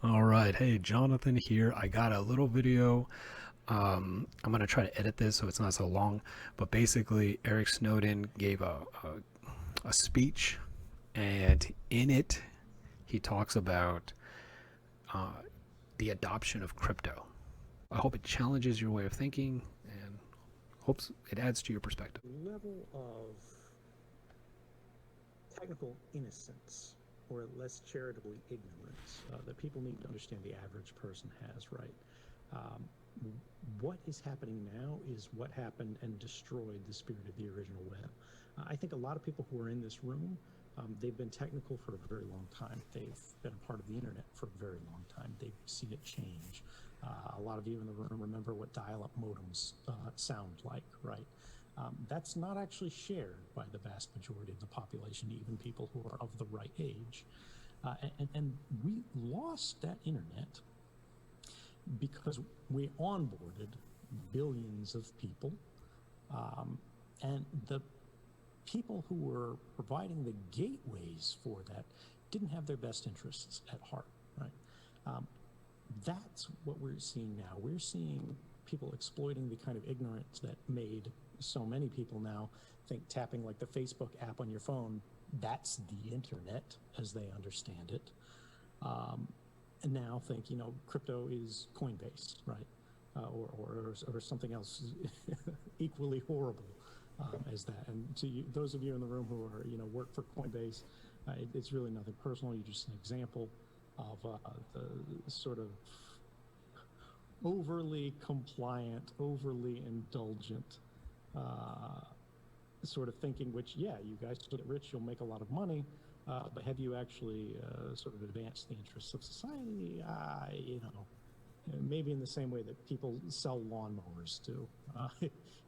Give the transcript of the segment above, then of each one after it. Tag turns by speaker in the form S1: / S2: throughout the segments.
S1: All right. Hey, Jonathan here. I got a little video. I'm going to try to edit this so it's not so long. But basically, Eric Snowden gave a speech, and in it, he talks about uh, the adoption of crypto. I hope it challenges your way of thinking and hopes it adds to your perspective.
S2: Level of technical innocence or less charitably ignorance that people need to understand the average person has, right? Um, what is happening now is what happened and destroyed the spirit of the original web. I think a lot of people who are in this room, they've been technical for a very long time. They've been a part of the internet for a very long time. They've seen it change. A lot of you in the room remember what dial-up modems sound like, right? That's not actually shared by the vast majority of the population, even people who are of the right age. And we lost that internet because we onboarded billions of people. And the people who were providing the gateways for that didn't have their best interests at heart, right? Um, that's what we're seeing now. We're seeing people exploiting the kind of ignorance that made so many people now think tapping like the Facebook app on your phone, that's the internet as they understand it. And now think, crypto is Coinbase, right? Or something else equally horrible as that. And to you, those of you in the room who are, work for Coinbase, it's really nothing personal. You're just an example of the sort of overly compliant, overly indulgent sort of thinking, which, yeah, you guys get rich, you'll make a lot of money, but have you actually sort of advanced the interests of society? Maybe in the same way that people sell lawnmowers do.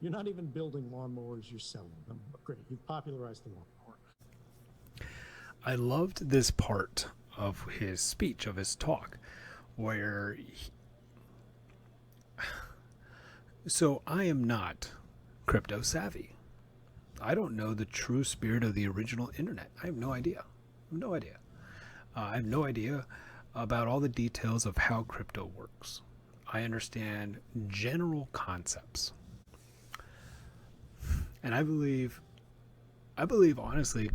S2: You're not even building lawnmowers, you're selling them. Great, you've popularized the lawnmower.
S1: I loved this part of his speech, of his talk, where so I am not crypto savvy. I don't know the true spirit of the original internet. I have no idea. No idea. I have no idea about all the details of how crypto works. I understand general concepts, and I believe honestly,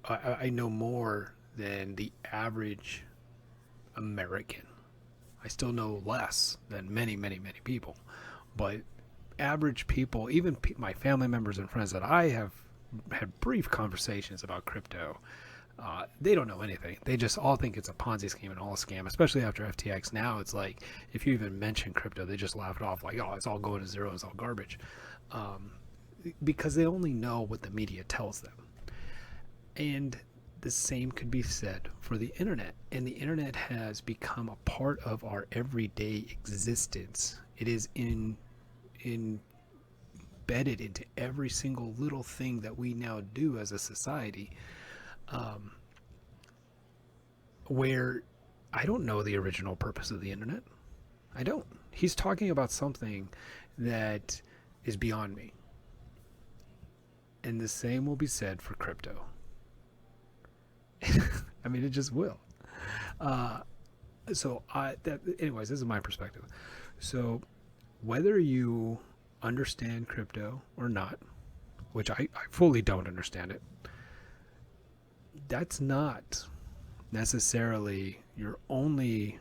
S1: I know more than the average American. I still know less than many, many, many people, but average people, even my family members and friends that I have had brief conversations about crypto, they don't know anything. They just all think it's a Ponzi scheme and all a scam, especially after FTX. Now it's like, if you even mention crypto, they just laugh it off like, oh, it's all going to zero, it's all garbage. Um, because they only know what the media tells them. And the same could be said for the internet. And the internet has become a part of our everyday existence. It is embedded into every single little thing that we now do as a society. Um, where I don't know the original purpose of the internet. I don't. He's talking about something that is beyond me. And the same will be said for crypto. I mean, it just will. Uh, anyways, this is my perspective. So, whether you understand crypto or not, which I fully don't understand it, that's not necessarily your only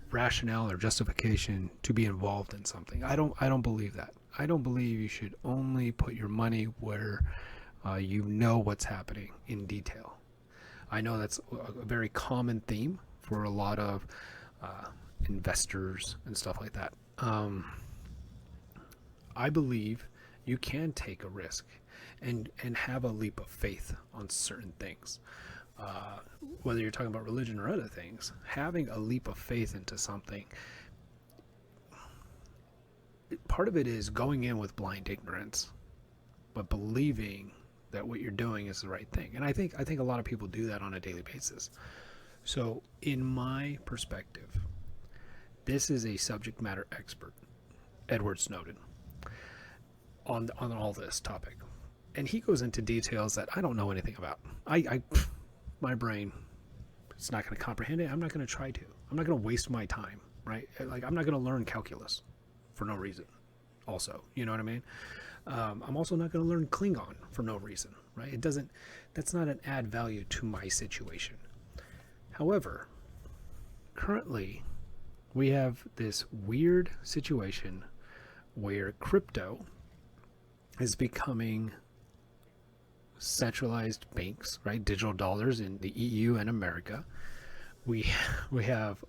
S1: rationale or justification to be involved in something. I don't believe that. I don't believe you should only put your money where you know what's happening in detail. I know that's a very common theme for a lot of uh, investors and stuff like that. I believe you can take a risk and have a leap of faith on certain things. Uh, Whether you're talking about religion or other things, having a leap of faith into something, part of it is going in with blind ignorance, but believing that what you're doing is the right thing. And I think a lot of people do that on a daily basis. So, in my perspective, this is a subject matter expert, Edward Snowden, on all this topic, and he goes into details that I don't know anything about. I my brain it's not going to comprehend it. I'm not going to try to. I'm not going to waste my time, right? Like, I'm not going to learn calculus for no reason. Also, you know what I mean? I'm also not going to learn Klingon for no reason, right? It doesn't. That's not an add value to my situation. However, currently, we have this weird situation where crypto is becoming centralized banks, right? Digital dollars in the EU and America. We we have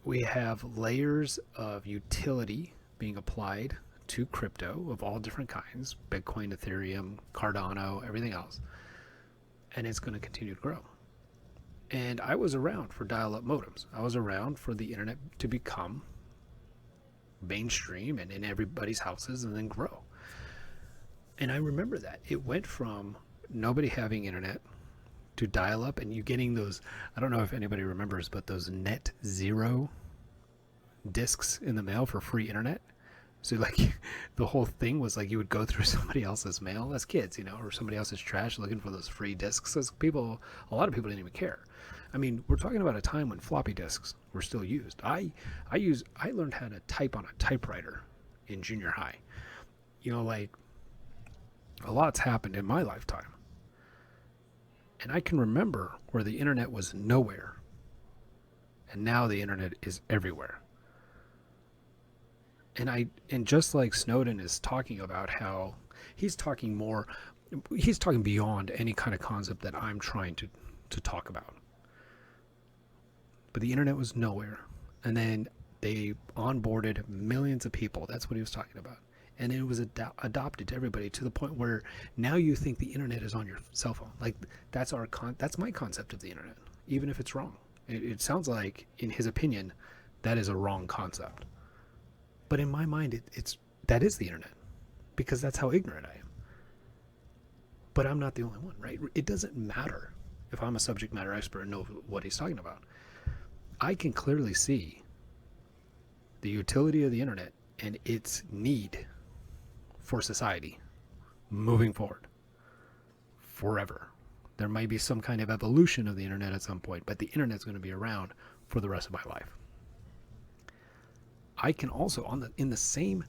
S1: we have layers of utility being applied to crypto of all different kinds: Bitcoin, Ethereum, Cardano, everything else, and it's going to continue to grow. And I was around for dial-up modems. I was around for the internet to become mainstream and in everybody's houses and then grow. And I remember that it went from nobody having internet to dial up and you getting those, I don't know if anybody remembers, but those net zero discs in the mail for free internet. So like the whole thing was like you would go through somebody else's mail as kids, you know, or somebody else's trash looking for those free discs. As people, a lot of people didn't even care. I mean, we're talking about a time when floppy disks were still used. I learned how to type on a typewriter in junior high. You know, like a lot's happened in my lifetime. And I can remember where the internet was nowhere. And now the internet is everywhere. And just like Snowden is talking about how he's talking beyond any kind of concept that I'm trying to talk about. But the internet was nowhere. And then they onboarded millions of people. That's what he was talking about. And it was adopted to everybody to the point where now you think the internet is on your cell phone. Like that's my concept of the internet, even if it's wrong. It sounds like, in his opinion, that is a wrong concept. But in my mind, that is the internet, because that's how ignorant I am. But I'm not the only one, right? It doesn't matter if I'm a subject matter expert and know what he's talking about. I can clearly see the utility of the internet and its need for society moving forward forever. There might be some kind of evolution of the internet at some point, but the internet's going to be around for the rest of my life. I can also, in the same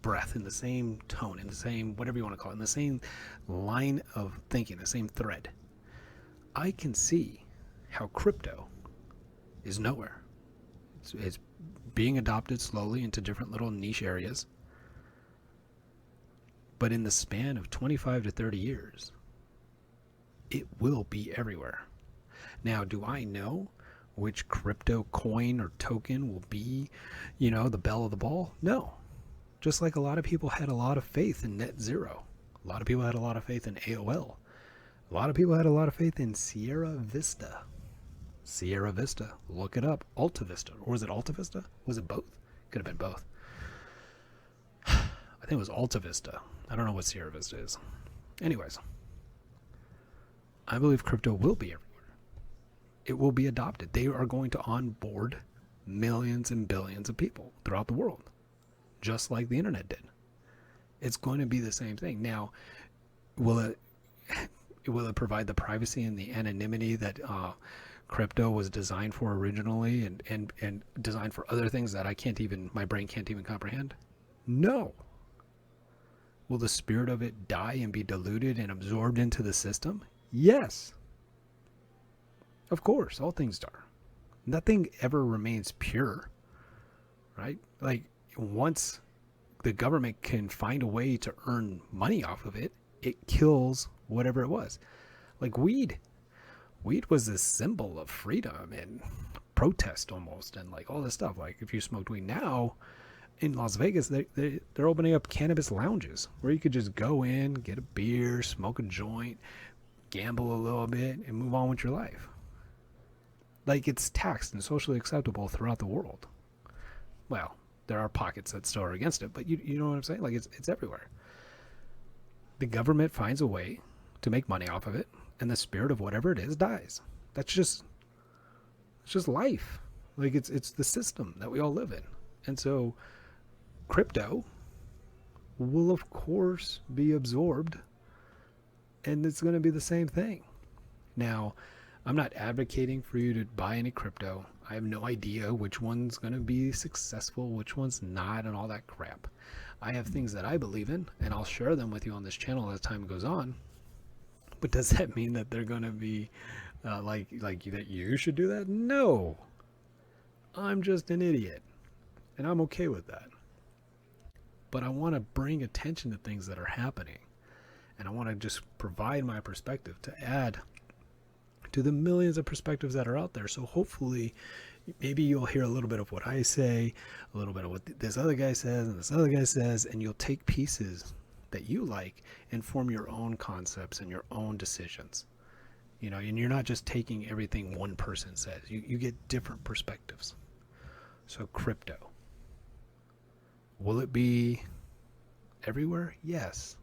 S1: breath, in the same tone, in the same whatever you want to call it, in the same line of thinking, the same thread, I can see how crypto is nowhere. It's being adopted slowly into different little niche areas. But in the span of 25 to 30 years, it will be everywhere. Now, do I know which crypto coin or token will be, the belle of the ball? No. Just like a lot of people had a lot of faith in net zero. A lot of people had a lot of faith in AOL. A lot of people had a lot of faith in Sierra Vista. Sierra Vista. Look it up. Alta Vista. Or was it Alta Vista? Was it both? Could have been both. I think it was Alta Vista. I don't know what Sierra Vista is. Anyways, I believe crypto will be everywhere. It will be adopted. They are going to onboard millions and billions of people throughout the world, just like the internet did. It's going to be the same thing. Now, will it provide the privacy and the anonymity that crypto was designed for originally and designed for other things that my brain can't even comprehend? No. Will the spirit of it die and be diluted and absorbed into the system? Yes. Of course, all things are. Nothing ever remains pure, right? Like, once the government can find a way to earn money off of it, it kills whatever it was. Like weed. Weed was this symbol of freedom and protest almost, and like all this stuff. Like if you smoked weed now, in Las Vegas, they're opening up cannabis lounges where you could just go in, get a beer, smoke a joint, gamble a little bit, and move on with your life. Like, it's taxed and socially acceptable throughout the world. Well, there are pockets that still are against it, but you know what I'm saying? Like, it's everywhere. The government finds a way to make money off of it, and the spirit of whatever it is dies. It's just life. Like, it's the system that we all live in. And so crypto will of course be absorbed and it's going to be the same thing. Now, I'm not advocating for you to buy any crypto. I have no idea which one's going to be successful, which one's not, and all that crap. I have things that I believe in, and I'll share them with you on this channel as time goes on. But does that mean that they're going to be like that you should do that? No. I'm just an idiot, and I'm okay with that. But I want to bring attention to things that are happening, and I want to just provide my perspective to add to the millions of perspectives that are out there. So hopefully, maybe you'll hear a little bit of what I say, a little bit of what this other guy says, and this other guy says, and you'll take pieces that you like and form your own concepts and your own decisions. You know, and you're not just taking everything one person says. You get different perspectives. So crypto. Will it be everywhere? Yes.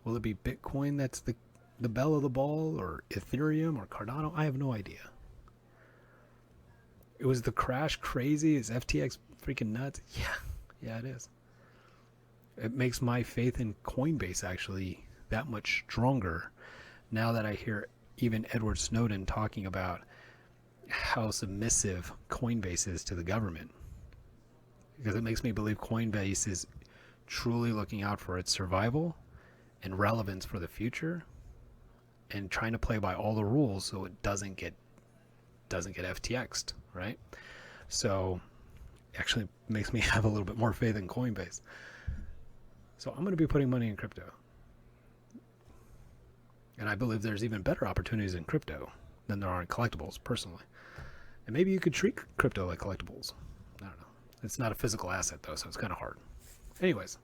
S1: Will it be Bitcoin that's the belle of the ball, or Ethereum or Cardano? I have no idea. It was the crash crazy? Is FTX freaking nuts? Yeah, it is. It makes my faith in Coinbase actually that much stronger now that I hear even Edward Snowden talking about how submissive Coinbase is to the government. Because it makes me believe Coinbase is truly looking out for its survival and relevance for the future, and trying to play by all the rules so it doesn't get FTX'd, right? So actually makes me have a little bit more faith in Coinbase. So I'm going to be putting money in crypto. And I believe there's even better opportunities in crypto than there are in collectibles, personally. And maybe you could treat crypto like collectibles. I don't know. It's not a physical asset, though, so it's kind of hard. Anyways,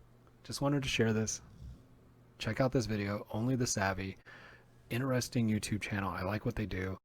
S1: just wanted to share this. Check out this video, Only the Savvy. Interesting YouTube channel. I like what they do.